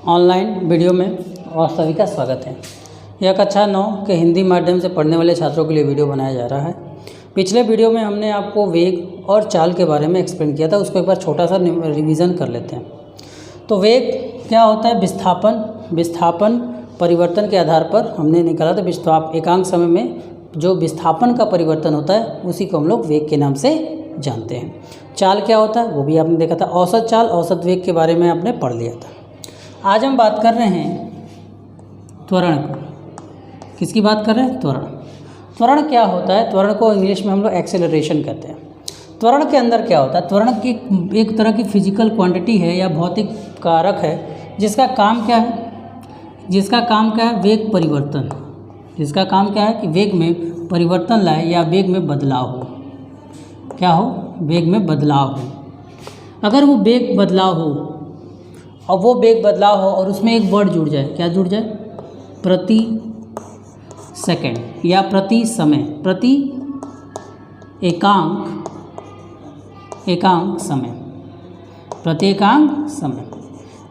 Online video में और सभी का स्वागत है। यह कक्षा 9 के हिंदी माध्यम से पढ़ने वाले छात्रों के लिए वीडियो बनाया जा रहा है। पिछले वीडियो में हमने आपको वेग और चाल के बारे में एक्सप्लेन किया था, उसको एक बार छोटा सा रिवीजन कर लेते हैं। तो वेग क्या होता है? विस्थापन परिवर्तन के आधार पर हमने निकाला था। एकांक समय में जो विस्थापन का परिवर्तन होता है उसी को हम लोग वेग के नाम से जानते हैं। चाल क्या होता है वो भी आपने देखा था। औसत चाल, औसत वेग के बारे में आपने पढ़ लिया था। आज हम बात कर रहे हैं त्वरण की। किसकी बात कर रहे हैं? त्वरण। त्वरण क्या होता है? त्वरण को इंग्लिश में हम लोग एक्सेलरेशन कहते हैं। त्वरण के अंदर क्या होता है? त्वरण की एक तरह की फिजिकल क्वांटिटी है या भौतिक कारक है जिसका काम क्या है? वेग परिवर्तन। जिसका काम क्या है कि वेग में परिवर्तन लाए या वेग में बदलाव हो। क्या हो? वेग में बदलाव हो। अगर वो वेग बदलाव हो और उसमें एक वर्ड जुड़ जाए, क्या जुड़ जाए? प्रति सेकंड या प्रति समय, प्रति एकांक समय।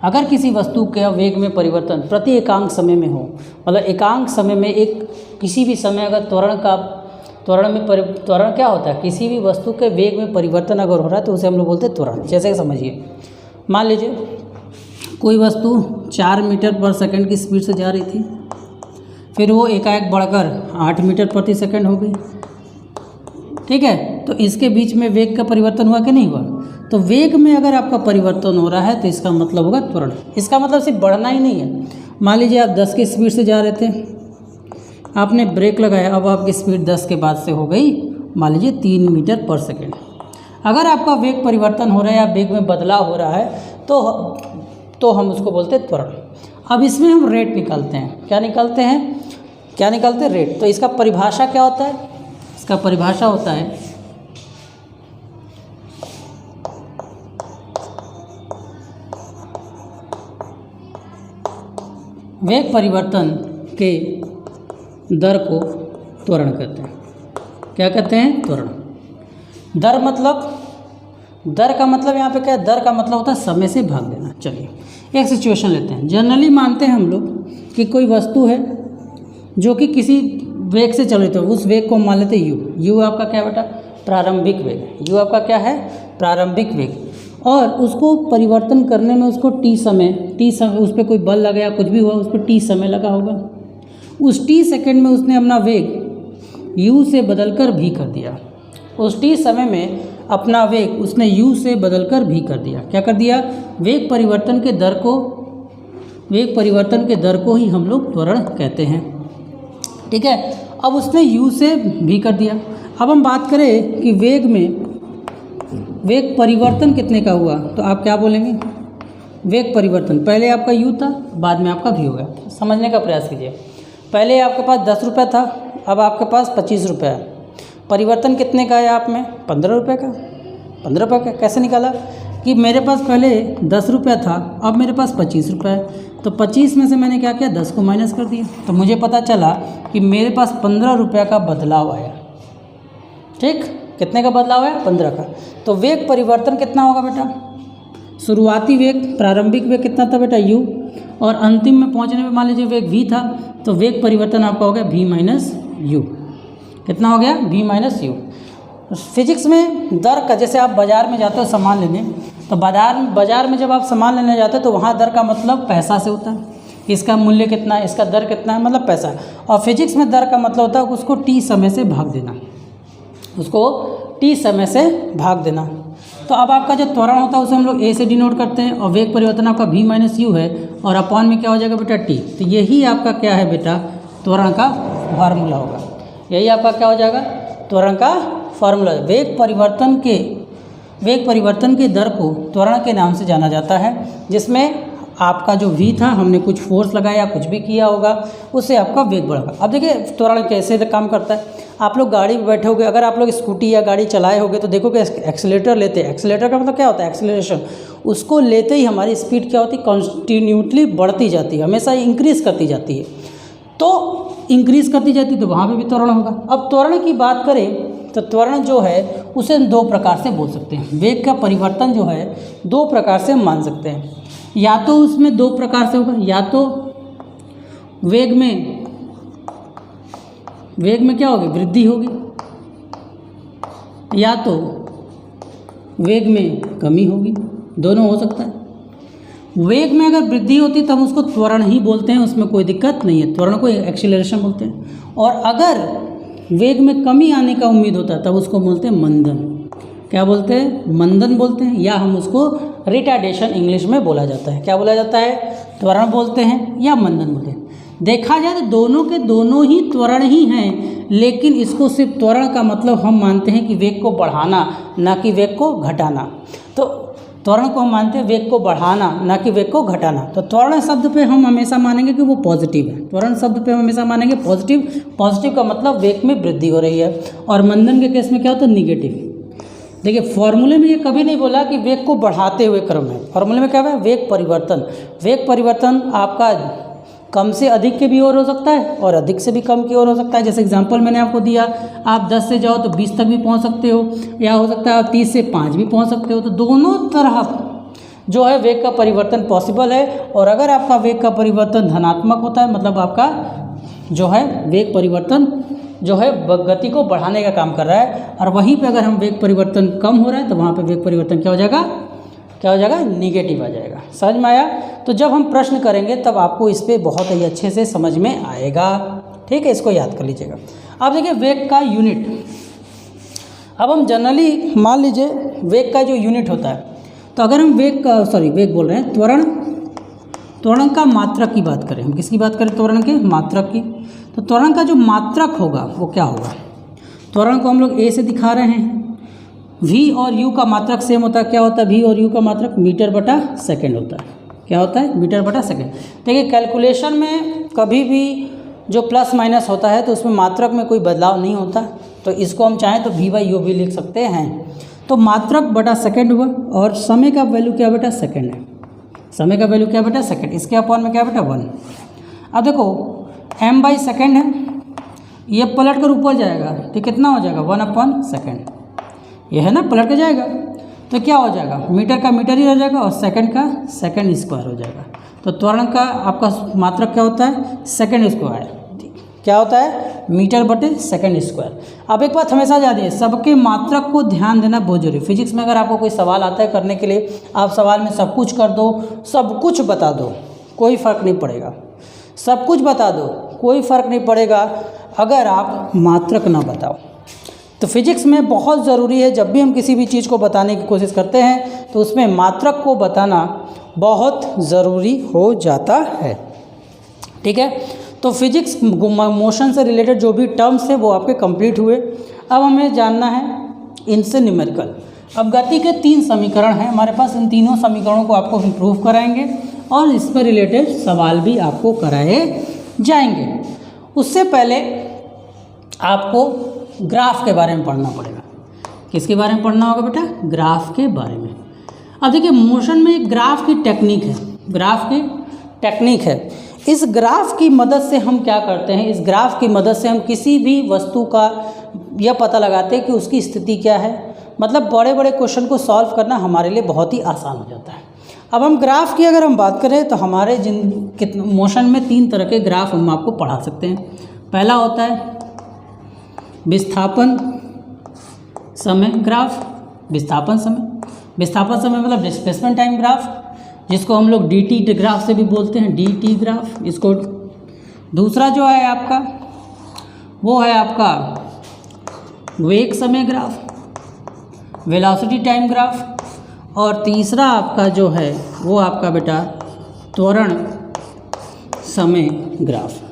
अगर किसी वस्तु के वेग में परिवर्तन प्रति एकांक समय में हो, मतलब एकांक समय में एक किसी भी समय अगर त्वरण क्या होता है? किसी भी वस्तु के वेग में परिवर्तन अगर हो रहा है तो उसे हम लोग बोलते हैं त्वरण। जैसे समझिए, मान लीजिए कोई वस्तु 4 मीटर पर सेकंड की स्पीड से जा रही थी, फिर वो एकाएक बढ़कर 8 मीटर प्रति सेकंड हो गई। ठीक है, तो इसके बीच में वेग का परिवर्तन हुआ कि नहीं हुआ? तो वेग में अगर आपका परिवर्तन हो रहा है तो इसका मतलब होगा त्वरण। इसका मतलब सिर्फ बढ़ना ही नहीं है। मान लीजिए आप 10 की स्पीड से जा रहे थे, आपने ब्रेक लगाया, अब आपकी स्पीड 10 के बाद से हो गई मान लीजिए 3 मीटर पर सेकंड। अगर आपका वेग परिवर्तन हो रहा है या वेग में बदलाव हो रहा है तो हम उसको बोलते हैं त्वरण। अब इसमें हम रेट निकालते हैं। क्या निकालते हैं? रेट। तो इसका परिभाषा क्या होता है? इसका परिभाषा होता है वेग परिवर्तन के दर को त्वरण कहते हैं। क्या कहते हैं? त्वरण। दर का मतलब यहाँ पे क्या है? दर का मतलब होता है समय से भाग देना। चलिए एक सिचुएशन लेते हैं। जनरली मानते हैं हम लोग कि कोई वस्तु है जो कि किसी वेग से चल रही है, उस वेग को मान लेते हैं यू आपका क्या बेटा? प्रारंभिक वेग। यू आपका क्या है? प्रारंभिक वेग। और उसको परिवर्तन करने में उसको टी समय उस पर कोई बल लगा या कुछ भी हुआ, उस पर टी समय लगा होगा। उस टी सेकेंड में उसने अपना वेग यू से बदलकर भी कर दिया। उस टी समय में अपना वेग उसने u से बदलकर भी कर दिया। क्या कर दिया? वेग परिवर्तन के दर को ही हम लोग त्वरण कहते हैं। ठीक है, अब उसने u से भी कर दिया। अब हम बात करें कि वेग परिवर्तन कितने का हुआ, तो आप क्या बोलेंगे? वेग परिवर्तन पहले आपका u था, बाद में आपका v हो गया। समझने का प्रयास कीजिए। पहले आपके पास 10 रुपये था, अब आपके पास 25 रुपये है। परिवर्तन कितने का है आप में? 15 रुपये का। 15 रुपये का कैसे निकाला? कि मेरे पास पहले 10 रुपये था, अब मेरे पास 25 रुपये है। तो 25 में से मैंने क्या किया? 10 को माइनस कर दिया, तो मुझे पता चला कि मेरे पास 15 रुपये का बदलाव आया। ठीक, कितने का बदलाव आया? 15 का। तो वेग परिवर्तन कितना होगा बेटा? शुरुआती वेग, प्रारंभिक वेग कितना था बेटा? u, और अंतिम में पहुँचने में मान लीजिए वेग v था, तो वेग परिवर्तन आपका हो गया v माइनस यू। कितना हो गया? v minus you. फिजिक्स में दर का, जैसे आप बाज़ार में जाते हो सामान लेने, तो बाज़ार में जब आप सामान लेने जाते हो तो वहाँ दर का मतलब पैसा से होता है। इसका मूल्य कितना है, इसका दर कितना है, मतलब पैसा। और फिजिक्स में दर का मतलब होता है उसको टी समय से भाग देना। तो अब आपका जो त्वरण होता है उसे हम लोग a से डिनोट करते हैं, और वेग परिवर्तन आपका v माइनस यू है, और अपॉन में क्या हो जाएगा बेटा? t। तो यही आपका क्या है बेटा? त्वरण का फार्मूला होगा। यही आपका क्या हो जाएगा? त्वरण का फार्मूला। वेग परिवर्तन के दर को त्वरण के नाम से जाना जाता है, जिसमें आपका जो v था, हमने कुछ फोर्स लगाया, कुछ भी किया होगा, उससे आपका वेग बढ़ेगा। अब देखिए त्वरण कैसे काम करता है। आप लोग गाड़ी में बैठे होगे, अगर आप लोग स्कूटी या गाड़ी चलाए होगे तो देखोगे एक्सीलरेटर लेते हैं। एक्सीलरेटर का मतलब क्या होता है? एक्सीलरेशन। उसको लेते ही हमारी स्पीड क्या होती है? कंटिन्यूसली बढ़ती जाती है, हमेशा इंक्रीज़ करती जाती है। तो इंक्रीज़ करती जाती है तो वहाँ पे भी त्वरण होगा। अब त्वरण की बात करें तो त्वरण जो है उसे 2 प्रकार से बोल सकते हैं। वेग का परिवर्तन जो है 2 प्रकार से हम मान सकते हैं। या तो उसमें दो प्रकार से होगा, या तो वेग में क्या होगी, वृद्धि होगी, या तो वेग में कमी होगी, दोनों हो सकता है। वेग में अगर वृद्धि होती तो हम उसको त्वरण ही बोलते हैं, उसमें कोई दिक्कत नहीं है, त्वरण को एक्सीलरेशन बोलते हैं। और अगर वेग में कमी आने का उम्मीद होता है तब उसको बोलते हैं मंदन। क्या बोलते हैं, मंदन बोलते हैं, या हम उसको रिटार्डेशन इंग्लिश में बोला जाता है। क्या बोला जाता है, त्वरण बोलते हैं या मंदन बोलते हैं। देखा जाए तो दोनों के दोनों ही त्वरण ही हैं, लेकिन इसको सिर्फ त्वरण का मतलब हम मानते हैं कि वेग को बढ़ाना, ना कि वेग को घटाना। तो त्वरण को हम मानते हैं वेग को बढ़ाना, ना कि वेग को घटाना। तो त्वरण शब्द पे हम हमेशा मानेंगे कि वो पॉजिटिव है, त्वरण शब्द पे हम हमेशा मानेंगे पॉजिटिव। पॉजिटिव का मतलब वेग में वृद्धि हो रही है। और मंदन के केस में क्या होता है, निगेटिव। देखिए फॉर्मूले में ये कभी नहीं बोला कि वेग को बढ़ाते हुए क्रम में, फॉर्मूले में क्या है, वेग परिवर्तन। वेग परिवर्तन आपका कम से अधिक के भी ओर हो सकता है और अधिक से भी कम की ओर हो सकता है। जैसे एग्जांपल मैंने आपको दिया, आप 10 से जाओ तो 20 तक भी पहुंच सकते हो, या हो सकता है आप 30 से 5 भी पहुंच सकते हो। तो दोनों तरह जो है वेग का परिवर्तन पॉसिबल है। और अगर आपका वेग का परिवर्तन धनात्मक होता है, मतलब आपका जो है वेग परिवर्तन जो है गति को बढ़ाने का काम कर रहा है, और वहीं पे अगर हम वेग परिवर्तन कम हो रहा है तो वहाँ पे वेग परिवर्तन क्या हो जाएगा, निगेटिव आ जाएगा। समझ में आया। तो जब हम प्रश्न करेंगे तब आपको इस पर बहुत ही अच्छे से समझ में आएगा। ठीक है, इसको याद कर लीजिएगा। अब देखिए वेग का यूनिट, अब हम जनरली मान लीजिए वेग का जो यूनिट होता है, तो अगर हम वेग बोल रहे हैं, त्वरण का मात्रक की बात करें, हम किसकी बात करें, त्वरण के मात्रक की। तो त्वरण का जो मात्रक होगा वो क्या होगा, त्वरण को हम लोग ए से दिखा रहे हैं। v और u का मात्रक सेम होता है, क्या होता है, v और u का मात्रक मीटर बटा सेकंड होता है। क्या होता है, मीटर बटा सेकंड। देखिए कैलकुलेशन में कभी भी जो प्लस माइनस होता है तो उसमें मात्रक में कोई बदलाव नहीं होता, तो इसको हम चाहें तो v/u भी लिख सकते हैं। तो मात्रक बटा सेकंड हुआ, और समय का वैल्यू क्या बेटा, सेकंड है। समय का वैल्यू क्या बेटा, सेकंड। इसके अपॉन में क्या बेटा, 1। अब देखो m/सेकंड है, ये पलट कर ऊपर जाएगा तो कितना हो जाएगा, 1/सेकंड। ये है ना, पलट के जाएगा तो क्या हो जाएगा, मीटर का मीटर ही रह जाएगा और सेकंड का सेकंड स्क्वायर हो जाएगा। तो त्वरण का आपका मात्रक क्या होता है, सेकंड स्क्वायर। क्या होता है, मीटर बटे सेकंड स्क्वायर। अब एक बात हमेशा याद है, सबके मात्रक को ध्यान देना बहुत जरूरी। फिजिक्स में अगर आपको कोई सवाल आता है करने के लिए, आप सवाल में सब कुछ कर दो, सब कुछ बता दो, कोई फ़र्क नहीं पड़ेगा। सब कुछ बता दो, कोई फ़र्क नहीं पड़ेगा अगर आप मात्रक ना बताओ। तो फिजिक्स में बहुत ज़रूरी है, जब भी हम किसी भी चीज़ को बताने की कोशिश करते हैं तो उसमें मात्रक को बताना बहुत ज़रूरी हो जाता है। ठीक है, तो फिजिक्स मोशन से रिलेटेड जो भी टर्म्स है वो आपके कंप्लीट हुए। अब हमें जानना है इनसे न्यूमेरिकल। अब गति के 3 समीकरण हैं हमारे पास, इन तीनों समीकरणों को आपको हम प्रूव कराएंगे और इस पर रिलेटेड सवाल भी आपको कराए जाएंगे। उससे पहले आपको ग्राफ के बारे में पढ़ना पड़ेगा। किसके बारे में पढ़ना होगा बेटा, ग्राफ के बारे में। अब देखिए मोशन में एक ग्राफ की टेक्निक है, ग्राफ की टेक्निक है। इस ग्राफ की मदद से हम क्या करते हैं, इस ग्राफ की मदद से हम किसी भी वस्तु का यह पता लगाते हैं कि उसकी स्थिति क्या है। मतलब बड़े बड़े क्वेश्चन को सॉल्व करना हमारे लिए बहुत ही आसान हो जाता है। अब हम ग्राफ की अगर हम बात करें तो हमारे मोशन में 3 तरह के ग्राफ हम आपको पढ़ा सकते हैं। पहला होता है विस्थापन समय ग्राफ, विस्थापन समय मतलब डिस्प्लेसमेंट टाइम ग्राफ, जिसको हम लोग dt ग्राफ से भी बोलते हैं, dt ग्राफ इसको। दूसरा जो है आपका वो है आपका वेग समय ग्राफ, वेलोसिटी टाइम ग्राफ, और तीसरा आपका जो है वो आपका बेटा त्वरण समय ग्राफ।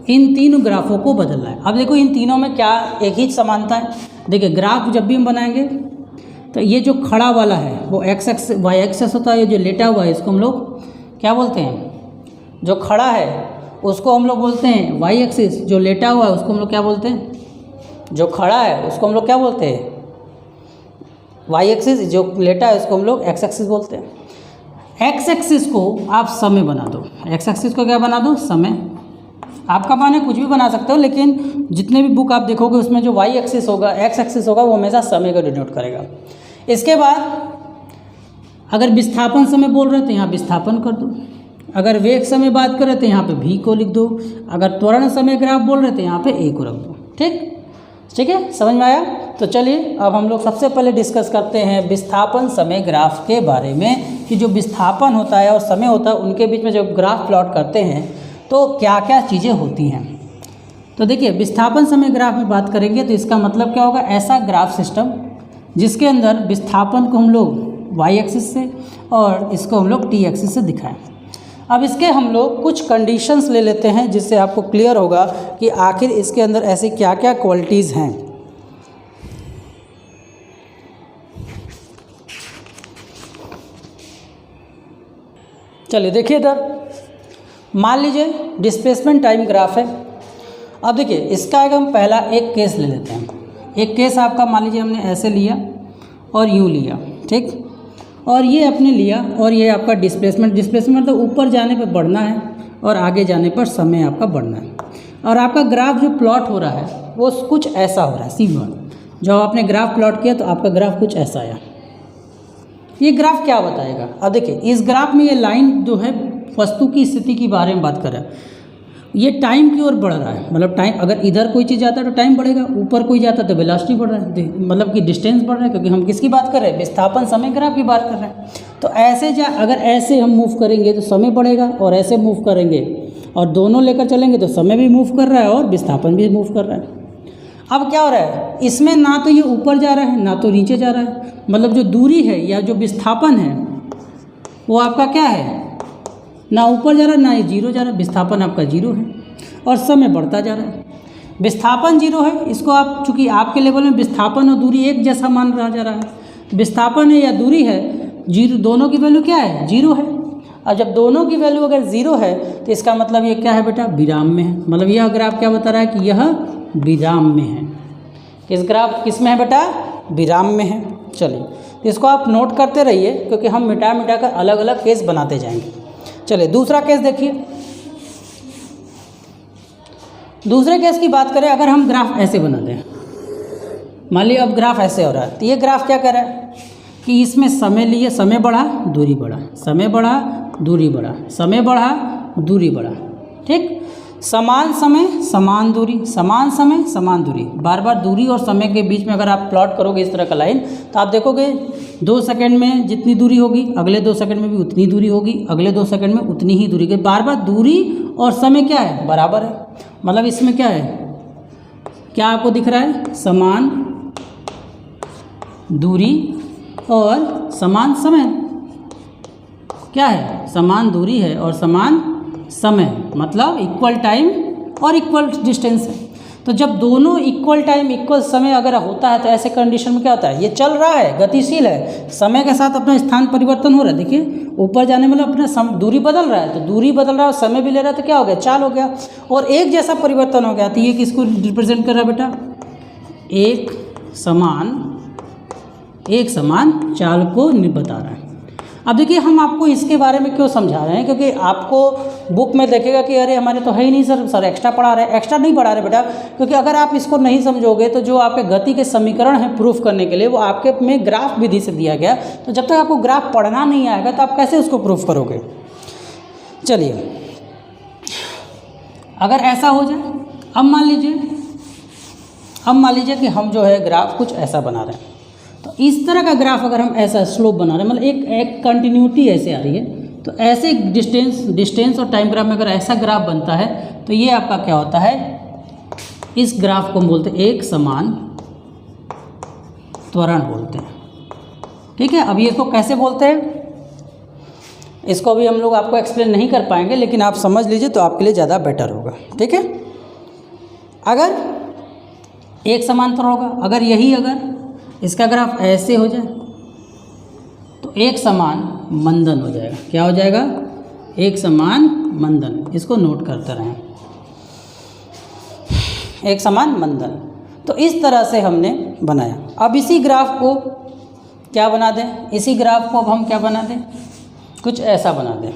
इन तीनों ग्राफों को बदलना है। अब देखो इन तीनों में क्या एक ही समानता है। देखिए ग्राफ जब भी हम बनाएंगे तो ये जो खड़ा वाला है वो x एक्सिस y एक्सिस होता है, ये जो लेटा हुआ है इसको हम लोग क्या बोलते हैं, जो खड़ा है उसको हम लोग बोलते हैं y एक्सिस, जो लेटा हुआ है उसको हम लोग क्या बोलते हैं, जो खड़ा है उसको हम लोग क्या बोलते हैं y एक्सिस, जो लेटा है उसको हम लोग x एक्सिस बोलते हैं। x एक्सिस को आप समय बना दो, x एक्सिस को क्या बना दो, समय। आपका माने कुछ भी बना सकते हो, लेकिन जितने भी बुक आप देखोगे उसमें जो y एक्सिस होगा, x एक्सिस होगा, वो हमेशा समय को डिनोट करेगा। इसके बाद अगर विस्थापन समय बोल रहे हैं तो यहाँ विस्थापन कर दो, अगर वेग समय बात करें तो यहाँ पे v को लिख दो, अगर त्वरण समय ग्राफ बोल रहे हैं तो यहाँ पे a को रख दो। ठीक है, समझ में आया? तो चलिए अब हम लोग सबसे पहले डिस्कस करते हैं विस्थापन समय ग्राफ के बारे में, कि जो विस्थापन होता है और समय होता है उनके बीच में जब ग्राफ प्लॉट करते हैं तो क्या क्या चीज़ें होती हैं। तो देखिए विस्थापन समय ग्राफ में बात करेंगे तो इसका मतलब क्या होगा, ऐसा ग्राफ सिस्टम जिसके अंदर विस्थापन को हम लोग y एक्सिस से और इसको हम लोग t एक्सिस से दिखाएं। अब इसके हम लोग कुछ कंडीशंस ले लेते हैं जिससे आपको क्लियर होगा कि आखिर इसके अंदर ऐसी क्या क्या क्वालिटीज़ हैं। चलिए देखिए इधर, मान लीजिए डिस्प्लेसमेंट टाइम ग्राफ है। अब देखिए इसका हम पहला एक केस ले लेते हैं। एक केस आपका मान लीजिए हमने ऐसे लिया और यूँ लिया, ठीक, और ये आपने लिया और ये आपका डिस्प्लेसमेंट मतलब ऊपर जाने पर बढ़ना है और आगे जाने पर समय आपका बढ़ना है। और आपका ग्राफ जो प्लॉट हो रहा है वो कुछ ऐसा हो रहा है, C1 जब आपने ग्राफ प्लॉट किया तो आपका ग्राफ कुछ ऐसा आया। ये ग्राफ क्या बताएगा? अब देखिए इस ग्राफ में ये लाइन जो है वस्तु की स्थिति के बारे में बात कर रहा है। ये टाइम की ओर बढ़ रहा है, मतलब टाइम, अगर इधर कोई चीज़ जाता है तो टाइम बढ़ेगा, ऊपर कोई जाता है तो वेलोसिटी बढ़ रहा है, मतलब कि डिस्टेंस बढ़ रहा है, क्योंकि हम किसकी बात कर रहे हैं, विस्थापन समय ग्राफ की बात कर रहे हैं। तो ऐसे अगर ऐसे हम मूव करेंगे तो समय बढ़ेगा, और ऐसे मूव करेंगे और दोनों लेकर चलेंगे तो समय भी मूव कर रहा है और विस्थापन भी मूव कर रहा है। अब क्या हो रहा है, इसमें ना तो ये ऊपर जा रहा है ना तो नीचे जा रहा है, मतलब जो दूरी है या जो विस्थापन है वो आपका क्या है, ना ऊपर जा रहा है ना ये जीरो जा रहा है, विस्थापन आपका जीरो है और समय बढ़ता जा रहा है। विस्थापन जीरो है, इसको आप चूँकि आपके लेवल में विस्थापन और दूरी एक जैसा मान रहा जा रहा है, विस्थापन है या दूरी है, जीरो, दोनों की वैल्यू क्या है, जीरो है। और जब दोनों की वैल्यू अगर ज़ीरो है तो इसका मतलब ये क्या है बेटा, विराम में है। मतलब यह ग्राफ क्या बता रहा है कि यह विराम में है। इस ग्राफ किस में है बेटा, विराम में है। चलिए तो इसको आप नोट करते रहिए क्योंकि हम मिटा कर अलग अलग केस बनाते जाएंगे। चलिए दूसरा केस देखिए। दूसरे केस की बात करें, अगर हम ग्राफ ऐसे बनाते हैं, मान लीजिए अब ग्राफ ऐसे हो रहा है, तो ये ग्राफ क्या कर रहा है कि इसमें समय लिए, समय बढ़ा दूरी बढ़ा, समय बढ़ा दूरी बढ़ा, समय बढ़ा दूरी बढ़ा, ठीक, समान समय समान दूरी, समान समय समान दूरी, बार बार दूरी और समय के बीच में अगर आप प्लॉट करोगे इस तरह का लाइन तो आप देखोगे 2 सेकंड में जितनी दूरी होगी अगले 2 सेकंड में भी उतनी दूरी होगी, अगले 2 सेकंड में उतनी ही दूरी, बार बार दूरी और समय क्या है, बराबर है। मतलब इसमें क्या है, क्या आपको दिख रहा है, समान दूरी और समान समय, क्या है, समान दूरी है और समान समय, मतलब इक्वल टाइम और इक्वल डिस्टेंस है। तो जब दोनों इक्वल टाइम इक्वल समय अगर होता है तो ऐसे कंडीशन में क्या होता है, ये चल रहा है, गतिशील है, समय के साथ अपना स्थान परिवर्तन हो रहा है। देखिए ऊपर जाने मतलब अपना दूरी बदल रहा है, तो दूरी बदल रहा है और समय भी ले रहा है, तो क्या हो गया, चाल हो गया और एक जैसा परिवर्तन हो गया। तो ये किसको रिप्रेजेंट कर रहा है बेटा, एक समान चाल को बता रहा है। अब देखिए हम आपको इसके बारे में क्यों समझा रहे हैं, क्योंकि आपको बुक में देखेगा कि अरे हमारे तो है ही नहीं सर एक्स्ट्रा पढ़ा रहे हैं। एक्स्ट्रा नहीं पढ़ा रहे बेटा, क्योंकि अगर आप इसको नहीं समझोगे तो जो आपके गति के समीकरण हैं प्रूफ करने के लिए वो आपके में ग्राफ विधि से दिया गया, तो जब तक आपको ग्राफ पढ़ना नहीं आएगा तो आप कैसे उसको प्रूफ करोगे। चलिए अगर ऐसा हो जाए, अब मान लीजिए कि हम जो है ग्राफ कुछ ऐसा बना रहे हैं, तो इस तरह का ग्राफ अगर हम ऐसा स्लोप बना रहे हैं, मतलब एक कंटिन्यूटी ऐसे आ रही है, तो ऐसे डिस्टेंस और टाइम ग्राफ में अगर ऐसा ग्राफ बनता है तो ये आपका क्या होता है, इस ग्राफ को हम बोलते हैं एक समान त्वरण बोलते हैं। ठीक है, अब ये इसको कैसे बोलते हैं इसको भी हम लोग आपको एक्सप्लेन नहीं कर पाएंगे, लेकिन आप समझ लीजिए तो आपके लिए ज़्यादा बेटर होगा। ठीक है, अगर एक समान त्वरण होगा, अगर इसका ग्राफ ऐसे हो जाए तो एक समान मंदन हो जाएगा। क्या हो जाएगा, एक समान मंदन। इसको नोट करते रहें, एक समान मंदन। तो इस तरह से हमने बनाया। अब इसी ग्राफ को क्या बना दें, इसी ग्राफ को अब हम क्या बना दें, कुछ ऐसा बना दें,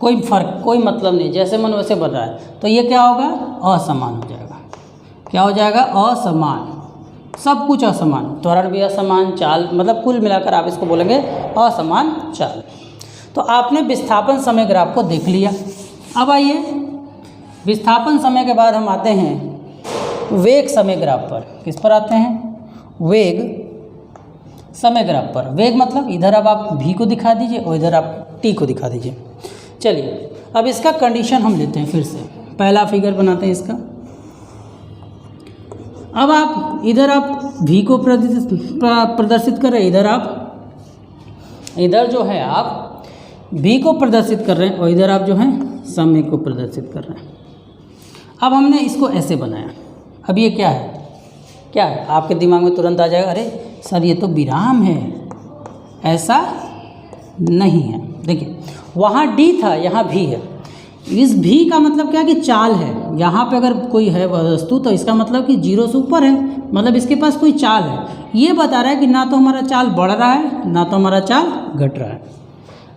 कोई फर्क कोई मतलब नहीं, जैसे मन वैसे बन रहा है। तो ये क्या होगा, असमान हो जाएगा। क्या हो जाएगा, असमान। सब कुछ असमान, त्वरण भी असमान, चाल मतलब कुल मिलाकर आप इसको बोलेंगे असमान चाल। तो आपने विस्थापन समय ग्राफ को देख लिया। अब आइए विस्थापन समय के बाद हम आते हैं वेग समय ग्राफ पर। किस पर आते हैं? वेग समय ग्राफ पर। वेग मतलब इधर अब आप v को दिखा दीजिए और इधर आप t को दिखा दीजिए। चलिए अब इसका कंडीशन हम लेते हैं फिर से, पहला फिगर बनाते हैं इसका। अब आप इधर आप v को प्रदर्शित कर रहे हैं, इधर जो है आप v को प्रदर्शित कर रहे हैं और इधर आप जो है समय को प्रदर्शित कर रहे हैं। अब हमने इसको ऐसे बनाया। अब ये क्या है? क्या है? आपके दिमाग में तुरंत आ जाएगा, अरे सर ये तो विराम है। ऐसा नहीं है। देखिए वहाँ d था, यहाँ v है। इस v का मतलब क्या है कि चाल है। यहाँ पे अगर कोई है वस्तु तो इसका मतलब कि 0 से ऊपर है, मतलब इसके पास कोई चाल है। ये बता रहा है कि ना तो हमारा चाल बढ़ रहा है ना तो हमारा चाल घट रहा है।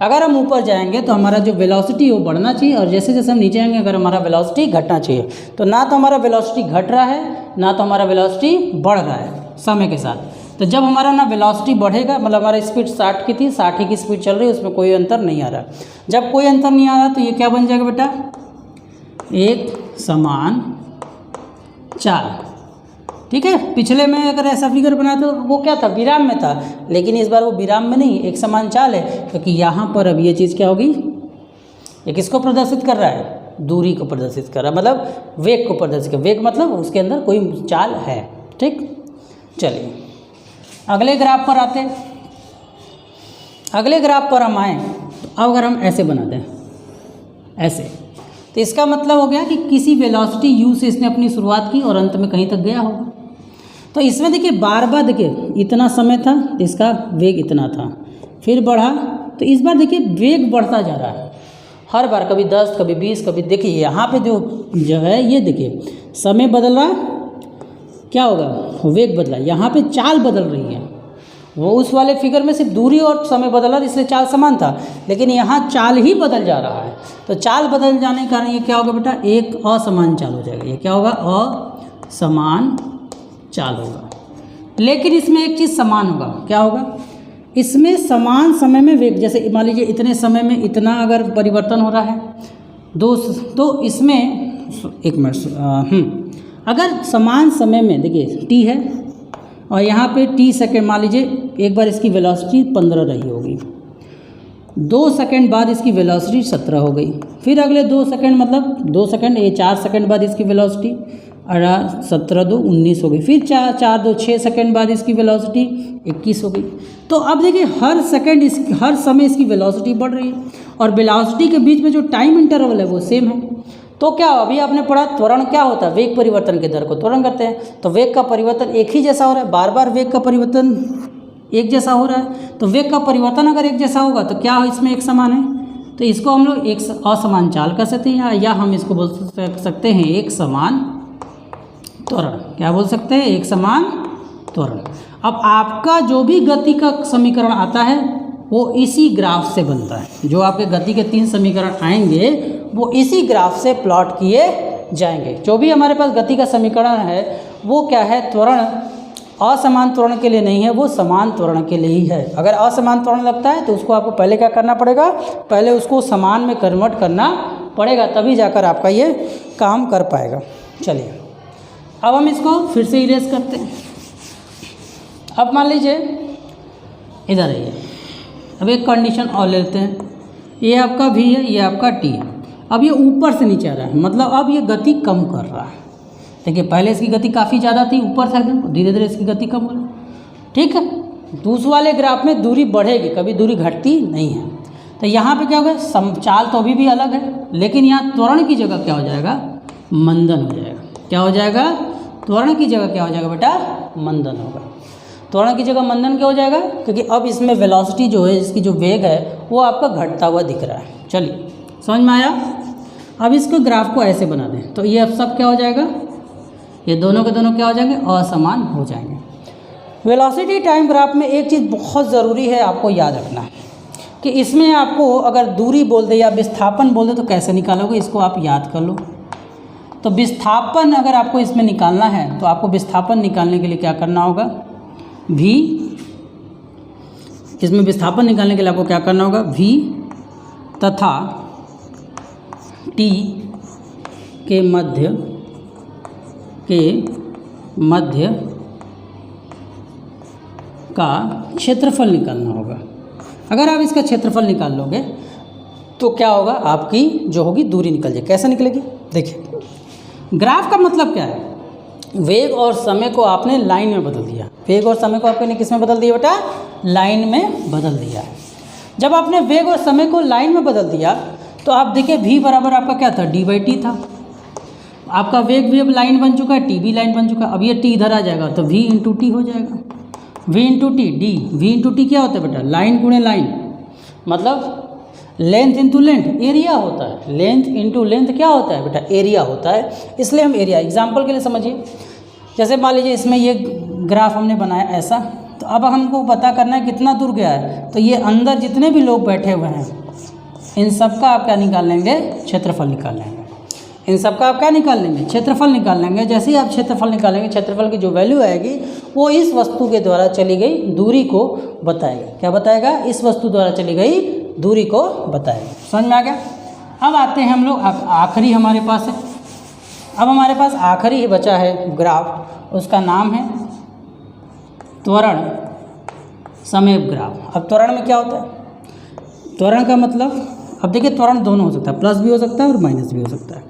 अगर हम ऊपर जाएंगे तो हमारा जो वेलोसिटी है वो बढ़ना चाहिए, और जैसे जैसे हम नीचे आएंगे अगर हमारा वेलोसिटी घटना चाहिए। तो ना तो हमारा वेलोसिटी घट रहा है ना तो हमारा वेलोसिटी बढ़ रहा है समय के साथ। तो जब हमारा ना वेलोसिटी बढ़ेगा, मतलब हमारा स्पीड 60 की थी, 60 की स्पीड चल रही है, उसमें कोई अंतर नहीं आ रहा। जब कोई अंतर नहीं आ रहा तो ये क्या बन जाएगा बेटा? एक समान चाल। ठीक है, पिछले में अगर ऐसा फिगर बना तो वो क्या था? विराम में था, लेकिन इस बार वो विराम में नहीं, एक समान चाल है। क्योंकि यहाँ पर अब ये चीज़ क्या होगी? ये किसको प्रदर्शित कर रहा है? दूरी को प्रदर्शित कर रहा है, मतलब वेग को प्रदर्शित कर। वेग मतलब उसके अंदर कोई चाल है। ठीक, चलिए अगले ग्राफ पर आते हैं। अगले ग्राफ पर हम आए तो अब अगर हम ऐसे बनाते हैं, ऐसे, तो इसका मतलब हो गया कि किसी वेलोसिटी u से इसने अपनी शुरुआत की और अंत में कहीं तक गया होगा। तो इसमें देखिए बार बार देखिए इतना समय था तो इसका वेग इतना था, फिर बढ़ा, तो इस बार देखिए वेग बढ़ता जा रहा है हर बार, कभी 10 कभी 20 कभी। देखिए यहाँ पे जो है ये देखिए समय बदल रहा, क्या होगा? वेग बदला। यहाँ पे चाल बदल रही है। वो उस वाले फिगर में सिर्फ दूरी और समय बदला इसलिए चाल समान था, लेकिन यहाँ चाल ही बदल जा रहा है। तो चाल बदल जाने के कारण ये क्या होगा बेटा? एक असमान चाल हो जाएगा। ये क्या होगा? असमान चाल होगा। लेकिन इसमें एक चीज़ समान होगा। क्या होगा? इसमें समान समय में वेग, जैसे मान लीजिए इतने समय में इतना अगर परिवर्तन हो रहा है तो इसमें एक मिनट, अगर समान समय में देखिए t है और यहाँ पे t सेकेंड, मान लीजिए एक बार इसकी वेलोसिटी 15 रही होगी, 2 सेकंड बाद इसकी वेलोसिटी 17 हो गई, फिर अगले 2 सेकंड मतलब 2 सेकंड, ये 4 सेकंड बाद इसकी वेलोसिटी 17 2 19 हो गई, फिर 4 2 6 सेकंड बाद इसकी वेलोसिटी 21 हो गई। तो अब देखिए हर समय इसकी वेलोसिटी बढ़ रही है और वेलोसिटी के बीच में जो टाइम इंटरवल है वो सेम है। तो क्या अभी आपने पढ़ा त्वरण क्या होता है? वेग परिवर्तन के दर को त्वरण करते हैं। तो वेग का परिवर्तन एक ही जैसा हो रहा है, बार बार वेग का परिवर्तन एक जैसा हो रहा है। तो वेग का परिवर्तन अगर एक जैसा होगा तो क्या इसमें एक समान है? तो इसको हम लोग एक असमान चाल कर सकते हैं, या हम इसको बोल सकते हैं एक समान त्वरण। क्या बोल सकते हैं? एक समान त्वरण। अब आपका जो भी गति का समीकरण आता है वो इसी ग्राफ से बनता है। जो आपके गति के 3 समीकरण आएंगे वो इसी ग्राफ से प्लॉट किए जाएंगे। जो भी हमारे पास गति का समीकरण है वो क्या है? त्वरण असमान त्वरण के लिए नहीं है, वो समान त्वरण के लिए ही है। अगर असमान त्वरण लगता है तो उसको आपको पहले क्या करना पड़ेगा? पहले उसको समान में कन्वर्ट करना पड़ेगा, तभी जाकर आपका ये काम कर पाएगा। चलिए अब हम इसको फिर से इरेज करते हैं। अब मान लीजिए इधर आइए, अब एक कंडीशन और लेते हैं। ये आपका v है, ये आपका t है। अब ये ऊपर से नीचे आ रहा है, मतलब अब ये गति कम कर रहा है। देखिए पहले इसकी गति काफ़ी ज़्यादा थी, ऊपर से एकदम, धीरे धीरे इसकी गति कम हो रही है। ठीक है, दूसरे वाले ग्राफ में दूरी बढ़ेगी, कभी दूरी घटती नहीं है। तो यहाँ पे क्या होगा? चाल तो अभी भी अलग है, लेकिन यहाँ त्वरण की जगह क्या हो जाएगा? मंदन हो जाएगा। क्या हो जाएगा? त्वरण की जगह क्या हो जाएगा बेटा? मंदन होगा। त्वरण की जगह मंदन क्या हो जाएगा? क्योंकि अब इसमें वेलोसिटी जो है, इसकी जो वेग है वो आपका घटता हुआ दिख रहा है। चलिए समझ में आया? अब इसको ग्राफ को ऐसे बना दें तो ये अब सब क्या हो जाएगा? ये दोनों के दोनों क्या हो जाएंगे? असमान हो जाएंगे। वेलोसिटी टाइम ग्राफ में एक चीज़ बहुत ज़रूरी है आपको याद रखना कि इसमें आपको अगर दूरी बोल दे या विस्थापन बोल दे तो कैसे निकालोगे, इसको आप याद कर लो। तो विस्थापन अगर आपको इसमें निकालना है तो आपको विस्थापन निकालने के लिए क्या करना होगा, v, इसमें विस्थापन निकालने के लिए आपको क्या करना होगा, v तथा t के मध्य का क्षेत्रफल निकालना होगा। अगर आप इसका क्षेत्रफल निकाल लोगे तो क्या होगा, आपकी जो होगी दूरी निकल जाएगी। कैसे निकलेगी, देखिए ग्राफ का मतलब क्या है, वेग और समय को आपने लाइन में बदल दिया। वेग और समय को आपने किस में बदल दिया बेटा, लाइन में बदल दिया। जब आपने वेग और समय को लाइन में बदल दिया तो आप देखिए v बराबर आपका क्या था, d/t था। आपका वेग भी अब लाइन बन चुका है, t भी लाइन बन चुका है। अब ये t इधर आ जाएगा तो v × t हो जाएगा, v × t d। v × t क्या होता है बेटा, लाइन गुणे लाइन, मतलब लेंथ इंटू लेंथ, एरिया होता है। लेंथ इंटू लेंथ क्या होता है बेटा, एरिया होता है। इसलिए हम एरिया, एग्जाम्पल के लिए समझिए, जैसे मान लीजिए इसमें ये ग्राफ हमने बनाया ऐसा, तो अब हमको पता करना है कितना दूर गया है। तो ये अंदर जितने भी लोग बैठे हुए हैं इन सब का आप क्या निकाल लेंगे, क्षेत्रफल निकाल लेंगे। इन सब का आप क्या निकाल लेंगे, क्षेत्रफल निकाल लेंगे। जैसे ही आप क्षेत्रफल निकालेंगे, क्षेत्रफल की जो वैल्यू आएगी वो इस वस्तु के द्वारा चली गई दूरी को बताएगा। क्या बताएगा, इस वस्तु द्वारा चली गई दूरी को बताएगा। समझ में आ गया। अब आते हैं हम लोग आखिरी हमारे पास है। अब हमारे पास आखिरी ही बचा है ग्राफ, उसका नाम है त्वरण समय ग्राफ। अब त्वरण में क्या होता है, त्वरण का मतलब, अब देखिए त्वरण दोनों हो सकता है, प्लस भी हो सकता है और माइनस भी हो सकता है।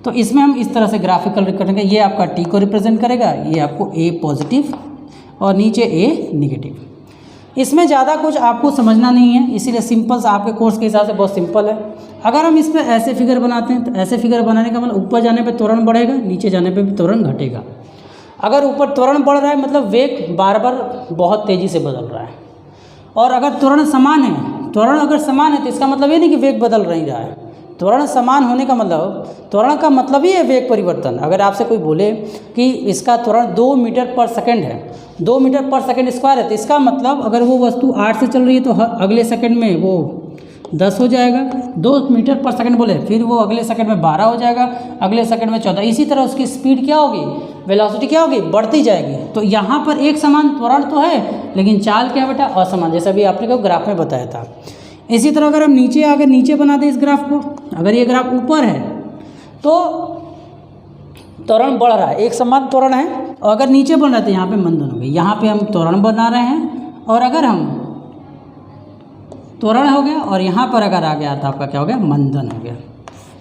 तो इसमें हम इस तरह से ग्राफिकल करेंगे, ये आपका t को रिप्रेजेंट करेगा, ये आपको a पॉजिटिव और नीचे a निगेटिव। इसमें ज़्यादा कुछ आपको समझना नहीं है, इसीलिए सिंपल सा आपके कोर्स के हिसाब से बहुत सिंपल है। अगर हम इस पर ऐसे फिगर बनाते हैं तो ऐसे फिगर बनाने का मतलब ऊपर जाने पे त्वरण बढ़ेगा, नीचे जाने पे भी त्वरण घटेगा। अगर ऊपर त्वरण बढ़ रहा है मतलब वेग बार बार बहुत तेज़ी से बदल रहा है, और अगर त्वरण समान है, त्वरण अगर समान है तो इसका मतलब ये नहीं कि वेग बदल नहीं रहा है। त्वरण समान होने का मतलब, त्वरण का मतलब ही है वेग परिवर्तन। अगर आपसे कोई बोले कि इसका त्वरण 2 मीटर पर सेकंड है, 2 मीटर पर सेकंड स्क्वायर है, तो इसका मतलब अगर वो वस्तु 8 से चल रही है तो अगले सेकंड में वो 10 हो जाएगा। 2 मीटर पर सेकंड बोले, फिर वो अगले सेकंड में 12 हो जाएगा, अगले सेकंड में 14। इसी तरह उसकी स्पीड क्या होगी, वेलोसिटी क्या होगी, बढ़ती जाएगी। तो यहाँ पर एक समान त्वरण तो है, लेकिन चाल क्या बेटा, असमान, जैसा भी आपने को ग्राफ में बताया था। इसी तरह अगर हम नीचे बना दें इस ग्राफ को, अगर ये ग्राफ ऊपर है तो त्वरण बढ़ रहा है, एक समान त्वरण है, और अगर नीचे बन रहा है तो यहाँ पे मंदन हो गई। यहाँ पे हम त्वरण बना रहे हैं, और अगर हम त्वरण हो गया और यहाँ पर अगर आ गया तो आपका क्या हो गया, मंदन हो गया।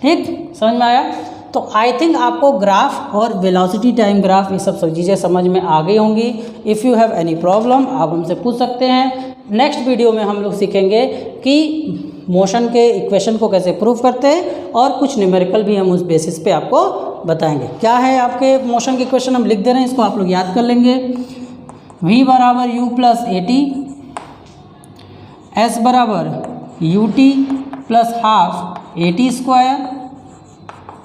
ठीक, समझ में आया। तो आई थिंक आपको ग्राफ और वेलोसिटी टाइम ग्राफ ये सब चीज़ें समझ में आ गई होंगी। If you have any problem आप हमसे पूछ सकते हैं। नेक्स्ट वीडियो में हम लोग सीखेंगे कि मोशन के इक्वेशन को कैसे प्रूव करते हैं, और कुछ न्यूमेरिकल भी हम उस बेसिस पे आपको बताएंगे। क्या है आपके मोशन के इक्वेशन, हम लिख दे रहे हैं, इसको आप लोग याद कर लेंगे। v बराबर u plus A T, s बराबर U T plus half A T square,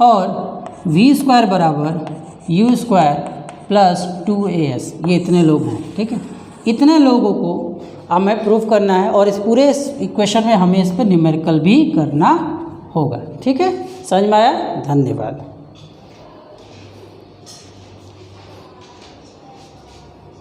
और v स्क्वायर बराबर u स्क्वायर प्लस 2as। ये इतने लोग हैं, ठीक है। इतने लोगों को हमें प्रूफ करना है, और इस पूरे इक्वेशन में हमें इस पर न्यूमेरिकल भी करना होगा। ठीक है, समझ में आया। धन्यवाद।